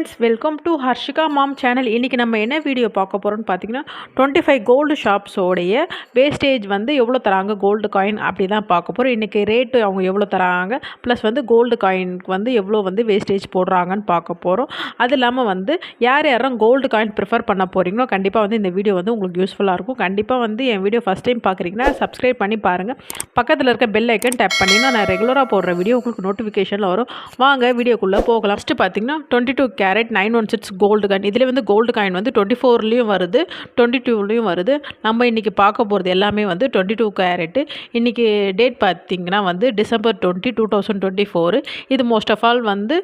Friends, welcome to Harshika ma'am channel. இன்றைக்கி நம்ம என்ன வீடியோ பார்க்க போகிறோம்னு பார்த்தீங்கன்னா 25 கோல்டு ஷாப்ஸோடைய வேஸ்டேஜ் வந்து எவ்வளோ தராங்க கோல்டு காயின் அப்படி தான் பார்க்க போகிறோம். இன்றைக்கி ரேட்டு அவங்க எவ்வளோ தராங்க, ப்ளஸ் வந்து கோல்டு காயினுக்கு வந்து எவ்வளோ வந்து வேஸ்டேஜ் போடுறாங்கன்னு பார்க்க போகிறோம். அது இல்லாமல் வந்து யாரும் கோல்டு காயின் ப்ரிஃபர் பண்ண போகிறீங்களோ கண்டிப்பாக வந்து இந்த வீடியோ வந்து உங்களுக்கு யூஸ்ஃபுல்லாக இருக்கும். கண்டிப்பாக வந்து என் வீடியோ ஃபஸ்ட் டைம் பார்க்குறீங்கன்னா சப்ஸ்கிரைப் பண்ணி பாருங்கள். பக்கத்தில் இருக்க பெல் ஐக்கன் டேப் பண்ணிங்கன்னா நான் ரெகுலராக போடுற வீடியோ உங்களுக்கு நோட்டிஃபிகேஷனில் வரும். வாங்க வீடியோக்குள்ளே போகலாம். ஃபஸ்ட்டு பார்த்தீங்கன்னா 22 கேரட் 916 கோல்டு காயின். இதில் வந்து கோல்டு காயின் வந்து 24லேயும் வருது, 22லேயும் வருது. நம்ம இன்றைக்கி பார்க்க போகிறது எல்லாமே வந்து 22 கேரட்டு. இன்றைக்கி டேட் பார்த்திங்கன்னா வந்து டிசம்பர் 20, 2024. இது மோஸ்ட் ஆஃப் ஆல் வந்து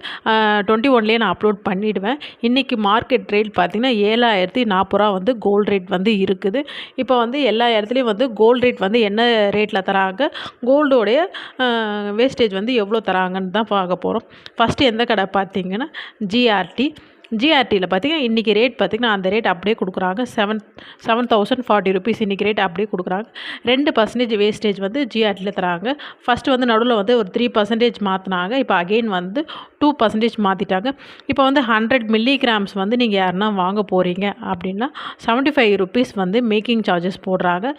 21லேயே நான் அப்லோட் பண்ணிவிடுவேன். இன்றைக்கி மார்க்கெட் ரேட் பார்த்திங்கன்னா 7040 ரூபா வந்து கோல்டு ரேட் வந்து இருக்குது. இப்போ வந்து எல்லா இடத்துலையும் வந்து கோல்டு ரேட் வந்து என்ன ரேட்டில் தராங்க, கோல்டோடைய வேஸ்டேஜ் வந்து எவ்வளோ தராங்கன்னு தான் பார்க்க போகிறோம். ஃபஸ்ட்டு எந்த கடை பார்த்திங்கன்னா ஜிஆர்டியில் பார்த்தீங்கன்னா இன்றைக்கி ரேட் பார்த்திங்கன்னா அந்த ரேட் அப்படியே கொடுக்குறாங்க. 7040 ருபீஸ் இன்றைக்கி ரேட் அப்படியே கொடுக்குறாங்க. 2% வேஸ்டேஜ் வந்து ஜிஆர்டியில் தராங்க. ஃபஸ்ட்டு வந்து நடுவில் வந்து ஒரு 3% மாற்றினாங்க. இப்போ அகெயின் வந்து 2% மாற்றிட்டாங்க. இப்போ வந்து 100 மில்லிகிராம்ஸ் வந்து நீங்கள் யாருன்னா வாங்க போகிறீங்க அப்படின்னா 75 ருபீஸ் வந்து மேக்கிங் சார்ஜஸ் போடுறாங்க.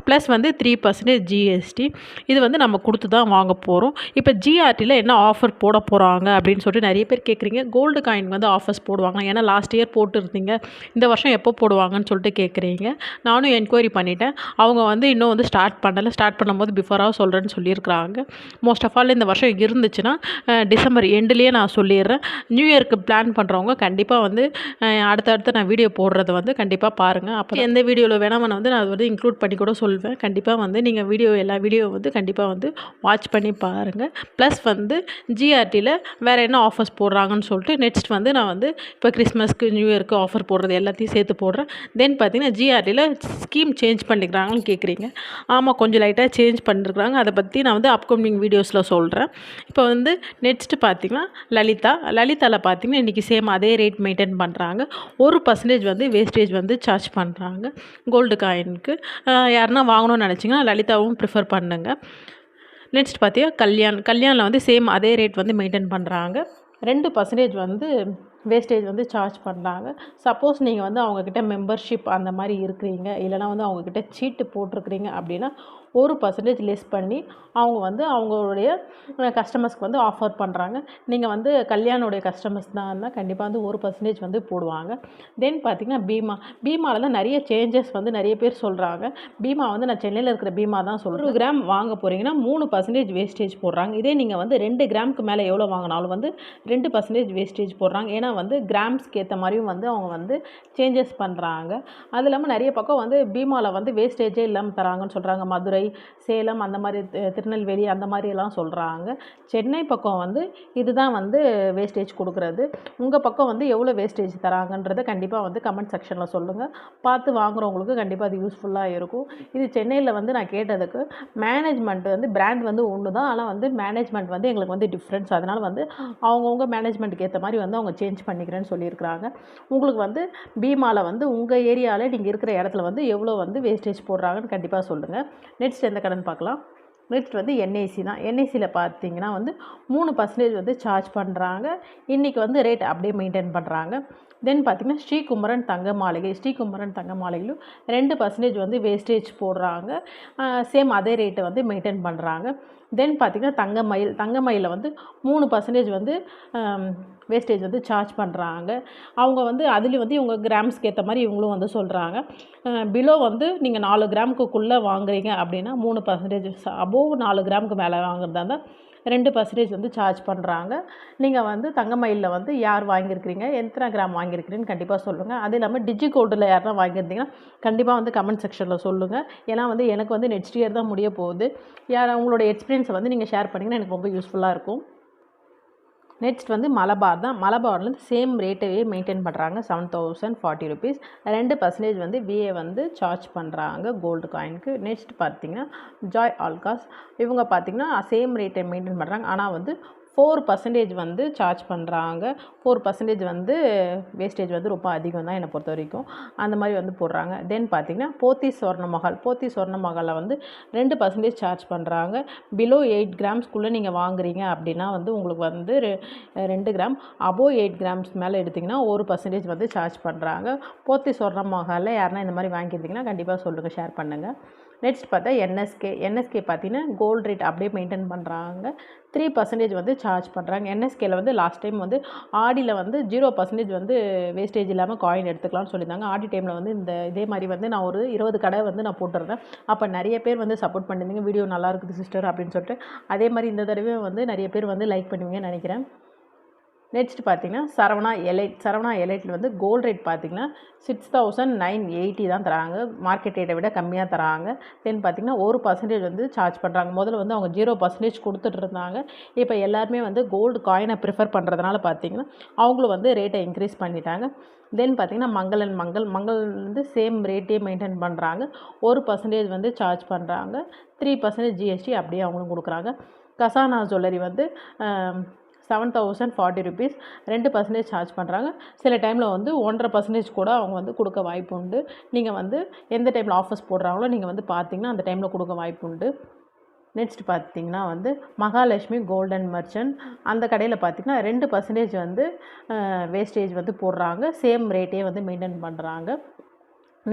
ப்ளஸ் வந்து 3% ஜிஎஸ்டி. இது வந்து நம்ம கொடுத்து தான் வாங்க போகிறோம். இப்போ ஜிஆர்டியில் என்ன ஆஃபர் போட போகிறாங்க அப்படின்னு சொல்லிட்டு நிறைய பேர் கேட்குறீங்க. கோல்டு காயின் வந்து ஆஃபர்ஸ் போடுவாங்க. ஏன்னா லாஸ்ட் இயர் போட்டுருந்தீங்க, இந்த வருஷம் எப்போ போடுவாங்கன்னு சொல்லிட்டு கேட்குறீங்க. நானும் என்கொயரி பண்ணிட்டேன். அவங்க வந்து இன்னும் வந்து ஸ்டார்ட் பண்ணும்போது பிஃபோராக சொல்கிறேன்னு சொல்லியிருக்கிறாங்க. மோஸ்ட் ஆஃப் ஆல் இந்த வருஷம் இருந்துச்சுன்னா டிசம்பர் எண்டுலேயே நான் சொல்லிடுறேன். நியூ இயருக்கு பிளான் பண்ணுறவங்க கண்டிப்பாக வந்து அடுத்தடுத்து நான் வீடியோ போடுறத வந்து கண்டிப்பாக பாருங்கள். அப்போ எந்த வீடியோவில் வேணால் வந்து நான் வந்து இன்க்ளூட் பண்ணி கூட சொல்வேன். கண்டிப்பாக வந்து நீங்கள் எல்லா வீடியோ வந்து கண்டிப்பாக வந்து வாட்ச் பண்ணி பாருங்கள். ப்ளஸ் வந்து ஜிஆர்டியில் வேறு என்ன ஆஃபர்ஸ் போடுறாங்கன்னு சொல்லிட்டு நெக்ஸ்ட் வந்து நான் வந்து இப்போ கிறிஸ்மஸ்க்கு நியூ இயருக்கு ஆஃபர் போடுறது எல்லாத்தையும் சேர்த்து போடுறேன். தென் பார்த்தீங்கன்னா ஜிஆர்டியில் ஸ்கீம் சேஞ்ச் பண்ணிக்கிறாங்கன்னு கேட்குறீங்க. ஆமாம், கொஞ்சம் லைட்டாக சேஞ்ச் பண்ணிருக்கிறாங்க. அதை பற்றி நான் வந்து அப்கமிங் வீடியோஸில் சொல்கிறேன். இப்போ வந்து நெக்ஸ்ட்டு பார்த்திங்கன்னா லலிதாவில் பார்த்திங்கன்னா இன்றைக்கி சேம் அதே ரேட் மெயின்டைன் பண்ணுறாங்க. 1% வந்து வேஸ்டேஜ் வந்து சார்ஜ் பண்ணுறாங்க கோல்டு காயினுக்கு. யாருன்னா வாங்கணும்னு நினச்சிங்கன்னா லலிதாவும் ப்ரிஃபர் பண்ணுங்கள். நெக்ஸ்ட் பார்த்தீங்கன்னா கல்யாணில் வந்து சேம் அதே ரேட் வந்து மெயின்டைன் பண்ணுறாங்க. 2% வந்து வேஸ்டேஜ் வந்து சார்ஜ் பண்ணுறாங்க. சப்போஸ் நீங்கள் வந்து அவங்கக்கிட்ட மெம்பர்ஷிப் அந்த மாதிரி இருக்கிறீங்க, இல்லைனா வந்து அவங்கக்கிட்ட சீட்டு போட்டிருக்கிறீங்க அப்படின்னா 1% லெஸ் பண்ணி அவங்க வந்து அவங்களுடைய கஸ்டமர்ஸ்க்கு வந்து ஆஃபர் பண்ணுறாங்க. நீங்கள் வந்து கல்யாணோடைய கஸ்டமர்ஸ் தான் இருந்தால் கண்டிப்பாக வந்து 1% வந்து போடுவாங்க. தென் பார்த்திங்கன்னா பீமாவில் தான் நிறைய சேஞ்சஸ் வந்து நிறைய பேர் சொல்கிறாங்க. பீமா வந்து நான் சென்னையில் இருக்கிற பீமா தான் சொல்கிறேன். 1 கிராம் வாங்க போகிறீங்கன்னா 3% வேஸ்டேஜ் போடுறாங்க. இதே நீங்கள் வந்து 2 கிராமுக்கு மேலே எவ்வளோ வாங்கினாலும் வந்து 2% வேஸ்டேஜ் போடுறாங்க. ஏன்னா வந்து கிராம்ஸ்க்கு ஏற்ற மாதிரியும் வந்து அவங்க வந்து சேஞ்சஸ் பண்ணுறாங்க. அது இல்லாமல் நிறைய பக்கம் வந்து பீமாவில் வந்து வேஸ்டேஜே இல்லாமல் தராங்கன்னு சொல்கிறாங்க. மதுரை, சேலம், அந்த மாதிரி திருநெல்வேலி அந்த மாதிரியெல்லாம் சொல்கிறாங்க. சென்னை பக்கம் வந்து இதுதான் வந்து வேஸ்டேஜ் கொடுக்குறது. உங்கள் பக்கம் வந்து எவ்வளோ வேஸ்டேஜ் தராங்கன்றதை கண்டிப்பாக வந்து கமெண்ட் செக்ஷனில் சொல்லுங்கள். பார்த்து வாங்குறவங்களுக்கு கண்டிப்பாக அது யூஸ்ஃபுல்லாக இருக்கும். இது சென்னையில் வந்து நான் கேட்டதுக்கு மேனேஜ்மெண்ட் வந்து பிராண்ட் வந்து ஒன்று தான், ஆனால் வந்து மேனேஜ்மெண்ட் வந்து எங்களுக்கு வந்து டிஃப்ரென்ஸ். அதனால் வந்து அவங்கவுங்க மேனேஜ்மெண்ட்டுக்கு ஏற்ற மாதிரி வந்து அவங்க சேஞ்ச் பண்ணிக்கிறேன்னு சொல்லியிருக்கிறாங்க. உங்களுக்கு வந்து பீமாவில் வந்து உங்கள் ஏரியாவில் நீங்கள் இருக்கிற இடத்துல வந்து எவ்வளோ வந்து வேஸ்டேஜ் போடுறாங்கன்னு கண்டிப்பாக சொல்லுங்கள். நெக்ஸ்ட் எந்த கடன் பார்க்கலாம். நெக்ஸ்ட் வந்து என்ஐசி தான். என்ஐசியில் பார்த்தீங்கன்னா வந்து 3% வந்து சார்ஜ் பண்ணுறாங்க. இன்றைக்கி வந்து ரேட் அப்படியே மெயின்டைன் பண்ணுறாங்க. தென் பார்த்திங்கன்னா ஸ்ரீகுமரன் தங்க மாளிகையிலும் 2% வந்து வேஸ்டேஜ் போடுறாங்க. சேம் அதே ரேட்டை வந்து மெயின்டைன் பண்ணுறாங்க. தென் பார்த்திங்கன்னா தங்கமயிலில் வந்து 3% வந்து வேஸ்டேஜ் வந்து சார்ஜ் பண்ணுறாங்க. அவங்க வந்து அதுலேயும் வந்து இவங்க கிராம்ஸ்க்கு ஏற்ற மாதிரி இவங்களும் வந்து சொல்கிறாங்க. பிலோ வந்து நீங்கள் 4 கிராமுக்குள்ளே வாங்குறீங்க அப்படின்னா 3%, அபோவ் 4 கிராமுக்கு மேலே வாங்குறதா இருந்தால் 2% வந்து சார்ஜ் பண்ணுறாங்க. நீங்கள் வந்து தங்கமயிலில் வந்து யார் வாங்கியிருக்கிறீங்க, எத்தனை கிராம் வாங்கியிருக்கிறீங்கன்னு கண்டிப்பாக சொல்லுங்கள். அது இல்லாமல் டிஜி கோல்டில் யாருன்னா வாங்கியிருந்தீங்கன்னா கண்டிப்பாக வந்து கமெண்ட் செக்ஷனில் சொல்லுங்கள். ஏன்னா வந்து எனக்கு வந்து நெக்ஸ்ட் இயர் தான் முடிய போகுது. உங்களோட எக்ஸ்பீரியன்ஸை வந்து நீங்கள் ஷேர் பண்ணிங்கன்னா எனக்கு ரொம்ப யூஸ்ஃபுல்லாக இருக்கும். நெக்ஸ்ட் வந்து மலபார் தான். மலபார்லேருந்து சேம் ரேட்டையே மெயின்டைன் பண்ணுறாங்க. 7040 ருபீஸ். 2% வந்து விஏ வந்து சார்ஜ் பண்ணுறாங்க கோல்டு காயினுக்கு. நெக்ஸ்ட் பார்த்திங்கன்னா ஜாய் ஆல்காஸ். இவங்க பார்த்திங்கன்னா சேம் ரேட்டை மெயின்டைன் பண்ணுறாங்க. ஆனால் வந்து 4% வந்து சார்ஜ் பண்ணுறாங்க. 4% வந்து வேஸ்டேஜ் வந்து ரொம்ப அதிகம் தான் என்னை பொறுத்த வரைக்கும். அந்த மாதிரி வந்து போடுறாங்க. தென் பார்த்திங்கன்னா போத்தீஸ் சொர்ண மஹாலில் வந்து 2% சார்ஜ் பண்ணுறாங்க. பிலோ 8 கிராம்ஸ்குள்ளே நீங்கள் வாங்குறீங்க அப்படின்னா வந்து உங்களுக்கு வந்து 2 கிராம், அபோவ் 8 கிராம்ஸ் மேலே எடுத்திங்கன்னா 1% வந்து சார்ஜ் பண்ணுறாங்க. போத்தீஸ் சொர்ண மஹாலில் யாருன்னா இந்த மாதிரி வாங்கியிருந்தீங்கன்னா கண்டிப்பாக சொல்லுங்கள், ஷேர் பண்ணுங்கள். நெக்ஸ்ட் பார்த்தா என்எஸ்கே பார்த்தீங்கன்னா கோல்டு ரேட் அப்படியே மெயின்டைன் பண்ணுறாங்க. 3% வந்து சார்ஜ் பண்ணுறாங்க. என்எஸ்கேல வந்து லாஸ்ட் டைம் வந்து ஆடியில் வந்து 0% வந்து வேஸ்டேஜ் இல்லாமல் காயின் எடுத்துக்கலாம்னு சொல்லியிருந்தாங்க. ஆடி டைமில் வந்து இதே மாதிரி வந்து நான் ஒரு 20 கடை வந்து நான் போட்டிருந்தேன். அப்போ நிறைய பேர் வந்து சப்போர்ட் பண்ணியிருந்தீங்க, வீடியோ நல்லா இருக்குது சிஸ்டர் அப்படின்னு சொல்லிட்டு. அதே மாதிரி இந்த தடவை வந்து நிறைய பேர் வந்து லைக் பண்ணுவீங்கன்னு நினைக்கிறேன். நெக்ஸ்ட் பார்த்தீங்கன்னா சரவணா எலைட்டில் வந்து கோல்டு ரேட் பார்த்தீங்கன்னா 6980 தான் தராங்க. மார்க்கெட் ரேட்டை விட கம்மியாக தராங்க. தென் பார்த்தீங்கன்னா 1% வந்து சார்ஜ் பண்ணுறாங்க. முதல்ல வந்து அவங்க 0% கொடுத்துட்டு இருந்தாங்க. இப்போ எல்லாருமே வந்து கோல்டு காயினை ப்ரிஃபர் பண்ணுறதுனால பார்த்தீங்கன்னா அவங்களும் வந்து ரேட்டை இன்க்ரீஸ் பண்ணிட்டாங்க. தென் பார்த்தீங்கன்னா மங்கள் வந்து சேம் ரேட்டே மெயின்டைன் பண்ணுறாங்க. 1% வந்து சார்ஜ் பண்ணுறாங்க. 3% ஜிஎஸ்டி அப்படியே அவங்களும் கொடுக்குறாங்க. கசானா ஜுவல்லரி வந்து 7040 rupees 2% சார்ஜ் பண்ணுறாங்க. சில டைமில் வந்து 1.5% கூட அவங்க வந்து கொடுக்க வாய்ப்பு உண்டு. நீங்கள் வந்து எந்த டைமில் ஆஃபர்ஸ் போடுறாங்களோ நீங்கள் வந்து பார்த்தீங்கன்னா அந்த டைமில் கொடுக்க வாய்ப்பு உண்டு. நெக்ஸ்ட் பார்த்திங்கன்னா வந்து மகாலட்சுமி கோல்டன் மர்ச்சன்ட், அந்த கடையில் பார்த்திங்கன்னா 2% வந்து வேஸ்டேஜ் வந்து போடுறாங்க. சேம் ரேட்டே வந்து மெயின்டைன் பண்ணுறாங்க.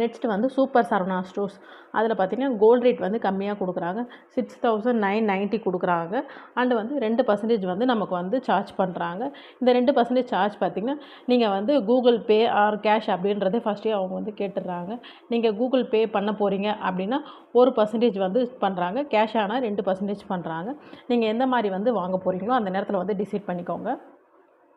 நெக்ஸ்ட் வந்து சூப்பர் சரவணா ஸ்டோர்ஸ், அதில் பார்த்திங்கன்னா கோல்டு ரேட் வந்து கம்மியாக கொடுக்குறாங்க. 6990 கொடுக்குறாங்க. அண்டு வந்து 2% வந்து நமக்கு வந்து சார்ஜ் பண்ணுறாங்க. இந்த 2% சார்ஜ் பார்த்திங்கன்னா நீங்கள் வந்து கூகுள் பே ஆர் கேஷ் அப்படின்றதே ஃபஸ்ட்டே அவங்க வந்து கேட்டுடுறாங்க. நீங்கள் கூகுள் பே பண்ண போகிறீங்க அப்படின்னா 1% வந்து பண்ணுறாங்க. கேஷ் ஆனால் 2% பண்ணுறாங்க. நீங்கள் எந்த மாதிரி வந்து வாங்க போகிறீங்களோ அந்த நேரத்தில் வந்து டிசைட் பண்ணிக்கோங்க.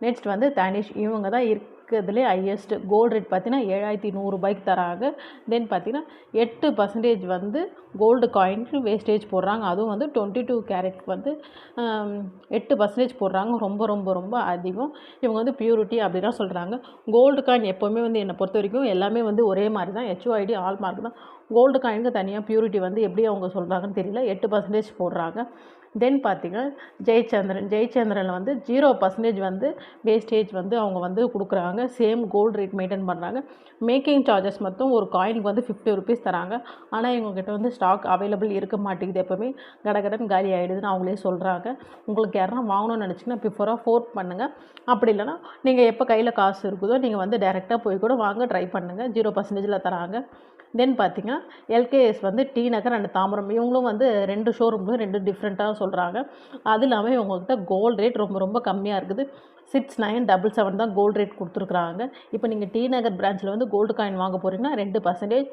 நெக்ஸ்ட் வந்து தனிஷ், இவங்க தான் இருக்கிறதுலே ஹையஸ்ட் கோல்டு ரேட் பார்த்தீங்கன்னா 7100 ரூபாய்க்கு தராங்க. தென் பார்த்தீங்கன்னா 8% வந்து கோல்டு காயினுக்கு வேஸ்டேஜ் போடுறாங்க. அதுவும் வந்து 22 கேரட்க்கு வந்து 8% போடுறாங்க. ரொம்ப ரொம்ப ரொம்ப அதிகம். இவங்க வந்து பியூரிட்டி அப்படிலாம் சொல்கிறாங்க. கோல்டு காயின் எப்போவுமே வந்து என்னை பொறுத்த வரைக்கும் எல்லாமே வந்து ஒரே மாதிரி தான், HOID ஆல் மார்க் தான். கோல்டு காயினுக்கு தனியாக பியூரிட்டி வந்து எப்படி அவங்க சொல்கிறாங்கன்னு தெரியல. 8% போடுறாங்க. தென் பார்த்திங்கன்னா ஜெயச்சந்திரனில் வந்து 0% வந்து வேஸ்டேஜ் வந்து அவங்க வந்து கொடுக்குறாங்க. சேம் கோல்டு ரேட் மெயின்டைன் பண்ணுறாங்க. மேக்கிங் சார்ஜஸ் மட்டும் ஒரு காயினுக்கு வந்து 50 rupees தராங்க. ஆனால் இவங்ககிட்ட வந்து ஸ்டாக் அவைலபிள் இருக்க மாட்டேங்குது, எப்போவுமே கடகடன் காலி ஆகிடுதுன்னு அவங்களே சொல்கிறாங்க. உங்களுக்கு யாருன்னா வாங்கணும்னு நினச்சிங்கன்னா பிஃபோராக ஃபோர்ட் பண்ணுங்கள். அப்படி இல்லைனா நீங்கள் எப்போ கையில் காசு இருக்குதோ நீங்கள் வந்து டைரெக்டாக போய் கூட வாங்க ட்ரை பண்ணுங்கள். 0%ல் தராங்க. தென் பார்த்திங்கன்னா எல்கேஎஸ் வந்து டி நகர் அண்ட் தாம்பரம், இவங்களும் வந்து 2 ஷோரூம்லையும் 2 டிஃப்ரெண்ட்டாக சொல்கிறாங்க. அது இல்லாமல் இவங்ககிட்ட கோல்டு ரேட் ரொம்ப ரொம்ப கம்மியாக இருக்குது. 6977 தான் கோல்டு ரேட் கொடுத்துருக்குறாங்க. இப்போ நீங்கள் டி நகர் பிரான்ச்சில் வந்து கோல்டு காயின் வாங்க போகிறீங்கன்னா 2%,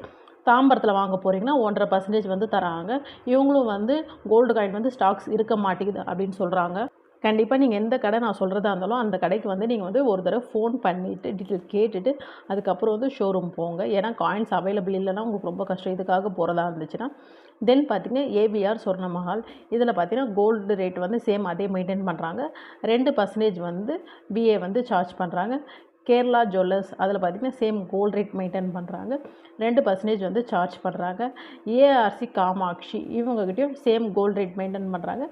தாம்பரத்தில் வாங்க போகிறீங்கன்னா 1.5% வந்து தராங்க. இவங்களும் வந்து கோல்டு காயின் வந்து ஸ்டாக்ஸ் இருக்க மாட்டேங்குது அப்படின்னு சொல்கிறாங்க. கண்டிப்பாக நீங்கள் எந்த கடை நான் சொல்கிறதா இருந்தாலும் அந்த கடைக்கு வந்து நீங்கள் வந்து ஒரு தடவை ஃபோன் பண்ணிவிட்டு டீட்டெயில் கேட்டுட்டு அதுக்கப்புறம் வந்து ஷோரூம் போங்க. ஏன்னா காயின்ஸ் அவைலபிள் இல்லைன்னா உங்களுக்கு ரொம்ப கஷ்டம். இதுக்காக போகிறதா இருந்துச்சுன்னா தென் பார்த்திங்கன்னா ஏபிஆர் சொர்ண மஹால், இதில் பார்த்திங்கன்னா கோல்டு ரேட் வந்து சேம் அதே மெயின்டைன் பண்ணுறாங்க. 2% வந்து பிஏ வந்து சார்ஜ் பண்ணுறாங்க. கேரளா ஜுவல்லர்ஸ், அதில் பார்த்திங்கன்னா சேம் கோல்டு ரேட் மெயின்டைன் பண்ணுறாங்க. 2% வந்து சார்ஜ் பண்ணுறாங்க. ஏஆர்சி காமாட்சி, இவங்ககிட்டயும் சேம் கோல்டு ரேட் மெயின்டைன் பண்ணுறாங்க.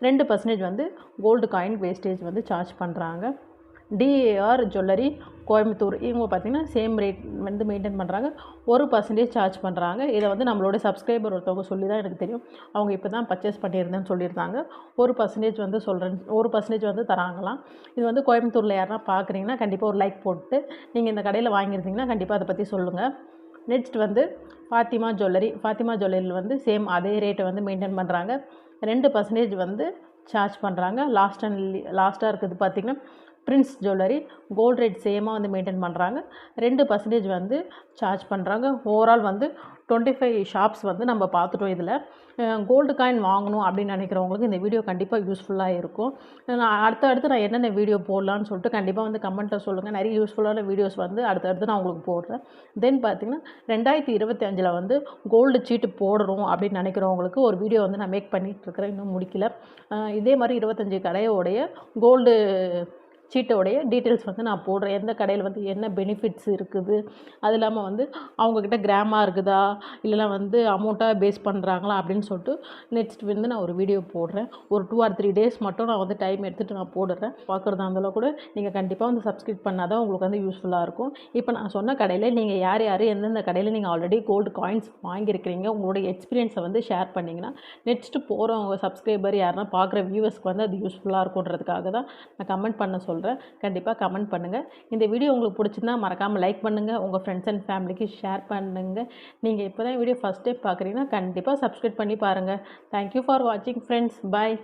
2% வந்து கோல்டு காயின் வேஸ்டேஜ் வந்து சார்ஜ் பண்ணுறாங்க. டிஏஆர் ஜுவல்லரி கோயம்புத்தூர், இவங்க பார்த்திங்கன்னா சேம் ரேட் வந்து மெயின்டைன் பண்ணுறாங்க. 1% சார்ஜ் பண்ணுறாங்க. இதை வந்து நம்மளோட சப்ஸ்கிரைபர் ஒருத்தவங்க சொல்லி தான் எனக்கு தெரியும். அவங்க இப்போ தான் பர்ச்சேஸ் பண்ணியிருந்தேன்னு சொல்லியிருந்தாங்க. 1% வந்து 1% வந்து தராங்களாம். இது வந்து கோயம்புத்தூரில் யாருன்னா பார்க்குறீங்கன்னா கண்டிப்பாக ஒரு லைக் போட்டு நீங்கள் இந்த கடையில் வாங்கியிருந்தீங்கன்னா கண்டிப்பாக அதை பற்றி சொல்லுங்கள். நெக்ஸ்ட் வந்து ஃபாத்திமா ஜுவல்லரியில் வந்து சேம் அதே ரேட்டை வந்து மெயின்டைன் பண்ணுறாங்க. 2% வந்து சார்ஜ் பண்ணுறாங்க. லாஸ்ட்டாக இருக்குது பார்த்திங்கன்னா பிரின்ஸ் ஜுவல்லரி, கோல்டு ரேட் சேமாக வந்து மெயின்டைன் பண்ணுறாங்க. 2% வந்து சார்ஜ் பண்ணுறாங்க. ஓவரால் வந்து 25 ஷாப்ஸ் வந்து நம்ம பார்த்துட்டோம். இதில் கோல்டு காயின் வாங்கணும் அப்படின்னு நினைக்கிறவங்களுக்கு இந்த வீடியோ கண்டிப்பாக யூஸ்ஃபுல்லாக இருக்கும். நான் அடுத்தடுத்து நான் என்னென்ன வீடியோ போடலான்னு சொல்லிட்டு கண்டிப்பாக வந்து கமெண்ட்டில் சொல்லுங்கள். நிறைய யூஸ்ஃபுல்லான வீடியோஸ் வந்து அடுத்தடுத்து நான் உங்களுக்கு போடுறேன். தென் பார்த்திங்கன்னா 2025 வந்து கோல்டு சீட்டு போடணும் அப்படின்னு நினைக்கிறவங்களுக்கு ஒரு வீடியோ வந்து நான் மேக் பண்ணிகிட்ருக்கிறேன், இன்னும் முடிக்கல. இதே மாதிரி 25 கடையோடைய கோல்டு சீட்டோடைய டீட்டெயில்ஸ் வந்து நான் போடுறேன். எந்த கடையில் வந்து என்ன பெனிஃபிட்ஸ் இருக்குது, அது இல்லாமல் வந்து அவங்கக்கிட்ட கிராமாக இருக்குதா, இல்லைனா வந்து அமௌண்ட்டாக பேஸ் பண்ணுறாங்களா அப்படின்னு சொல்லிட்டு நெக்ஸ்ட் வந்து நான் ஒரு வீடியோ போடுறேன். ஒரு 2 or 3 டேஸ் மட்டும் நான் வந்து டைம் எடுத்துகிட்டு நான் போடுறேன். பார்க்குறதா இருந்தாலும் கூட நீங்கள் கண்டிப்பாக வந்து சப்ஸ்கிரைப் பண்ணால் தான் உங்களுக்கு வந்து யூஸ்ஃபுல்லாக இருக்கும். இப்போ நான் சொன்ன கடையில் நீங்கள் யார் யார் எந்தெந்த கடையில் நீங்கள் ஆல்ரெடி கோல்டு காயின்ஸ் வாங்கியிருக்கிறீங்க, உங்களுடைய எக்ஸ்பீரியன்ஸை வந்து ஷேர் பண்ணிங்கன்னா நெக்ஸ்ட்டு போகிறவங்க சப்ஸ்கிரைபர் யாருன்னா பார்க்குற வியூவர்ஸ்க்கு வந்து அது யூஸ்ஃபுல்லாக இருக்குன்றதுக்காக தான் நான் கமெண்ட் பண்ண சொல்கிறேன். கண்டிப்பாக கமெண்ட் பண்ணுங்கள். இந்த வீடியோ உங்களுக்கு பிடிச்சிருந்தா மறக்காமல் லைக் பண்ணுங்கள், உங்கள் ஃப்ரெண்ட்ஸ் அண்ட் ஃபேமிலிக்கு ஷேர் பண்ணுங்கள். நீங்கள் இப்போ தான் வீடியோ ஃபஸ்ட் டைம் பார்க்குறீங்கன்னா கண்டிப்பாக சப்ஸ்கிரைப் பண்ணி பாருங்கள். தேங்க்யூ ஃபார் வாட்சிங் ஃப்ரெண்ட்ஸ். பாய்.